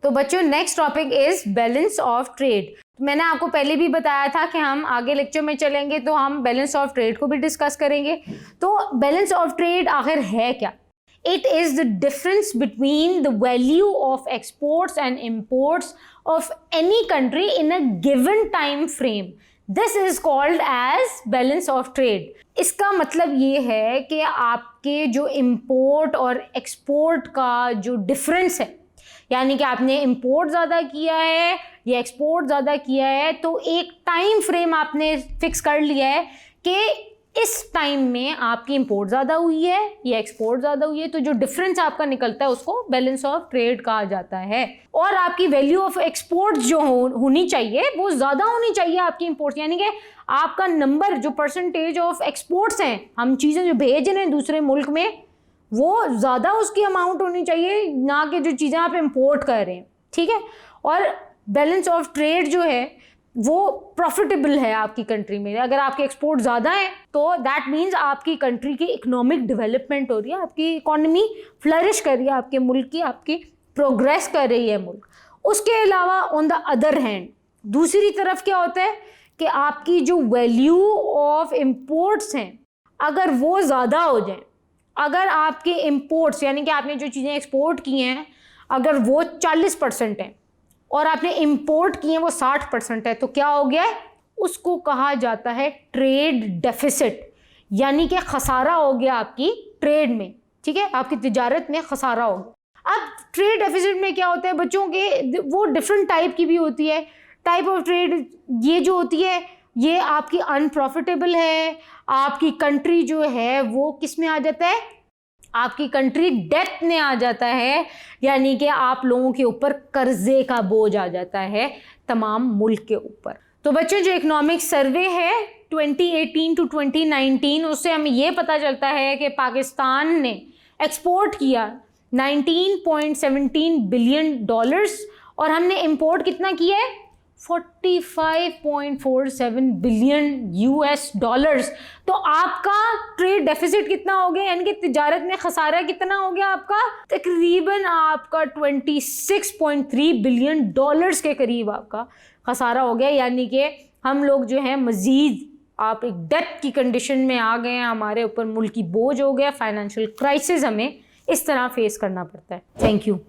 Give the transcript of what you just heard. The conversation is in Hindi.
तो बच्चों next topic is balance of trade. मैंने आपको पहले भी बताया था कि हम आगे लेक्चर में चलेंगे तो हम बैलेंस ऑफ ट्रेड को भी डिस्कस करेंगे। तो बैलेंस ऑफ ट्रेड आखिर है क्या? It is the difference between the value of exports and imports of any country in a given time frame. This is called as balance of trade. इसका मतलब ये है कि आपके जो इंपोर्ट और एक्सपोर्ट का जो डिफरेंस है, यानी कि आपने इंपोर्ट ज़्यादा किया है या एक्सपोर्ट ज़्यादा किया है, तो एक टाइम फ्रेम आपने फिक्स कर लिया है कि इस टाइम में आपकी इंपोर्ट ज़्यादा हुई है या एक्सपोर्ट ज़्यादा हुई है, तो जो डिफरेंस आपका निकलता है उसको बैलेंस ऑफ ट्रेड कहा जाता है। और आपकी वैल्यू ऑफ एक्सपोर्ट जो होनी चाहिए वो ज़्यादा होनी चाहिए आपकी इंपोर्ट, यानी कि आपका नंबर जो परसेंटेज ऑफ एक्सपोर्ट्स हैं, हम चीज़ें जो भेज रहे हैं दूसरे मुल्क में, वो ज़्यादा उसकी अमाउंट होनी चाहिए, ना कि जो चीज़ें आप इंपोर्ट कर रहे हैं। ठीक है। और बैलेंस ऑफ ट्रेड जो है वो प्रॉफिटेबल है आपकी कंट्री में। अगर आपके एक्सपोर्ट ज़्यादा है तो दैट मीन्स आपकी कंट्री की इकोनॉमिक डेवलपमेंट हो रही है, आपकी इकोनॉमी फ्लरिश कर रही है, आपके मुल्क की आपकी प्रोग्रेस कर रही है मुल्क। उसके अलावा ऑन द अदर हैंड दूसरी तरफ क्या होता है कि आपकी जो वैल्यू ऑफ इंपोर्ट्स हैं अगर वो ज़्यादा हो जाए, अगर आपके इंपोर्ट्स यानी कि आपने जो चीज़ें एक्सपोर्ट की हैं अगर वो 40% हैं और आपने इंपोर्ट किए हैं वो 60% है, तो क्या हो गया है? उसको कहा जाता है ट्रेड डेफिसिट, यानी कि खसारा हो गया आपकी ट्रेड में। ठीक है, आपकी तिजारत में खसारा हो गया। अब ट्रेड डेफिसिट में क्या होता है बच्चों के, वो डिफरेंट टाइप की भी होती है। टाइप ऑफ ट्रेड ये जो होती है ये आपकी अनप्रॉफिटेबल है, आपकी कंट्री जो है वो किस में आ जाता है? आपकी कंट्री डेट में आ जाता है, यानी कि आप लोगों के ऊपर कर्जे का बोझ आ जाता है तमाम मुल्क के ऊपर। तो बच्चों जो इकोनॉमिक सर्वे है 2018 टू 2019 उससे हमें ये पता चलता है कि पाकिस्तान ने एक्सपोर्ट किया 19.17 बिलियन डॉलर्स और हमने इंपोर्ट कितना किया है? 45.47 बिलियन यूएस डॉलर्स। तो आपका ट्रेड डेफिसिट कितना हो गया, यानी कि तिजारत में खसारा कितना हो गया आपका? तकरीबन आपका 26.3 बिलियन डॉलर्स के करीब आपका खसारा हो गया। यानी कि हम लोग जो है मज़ीद आप एक डेट की कंडीशन में आ गए हैं, हमारे ऊपर मुल्की बोझ हो गया, फाइनेंशियल क्राइसिस हमें इस तरह फेस करना पड़ता है। Thank you.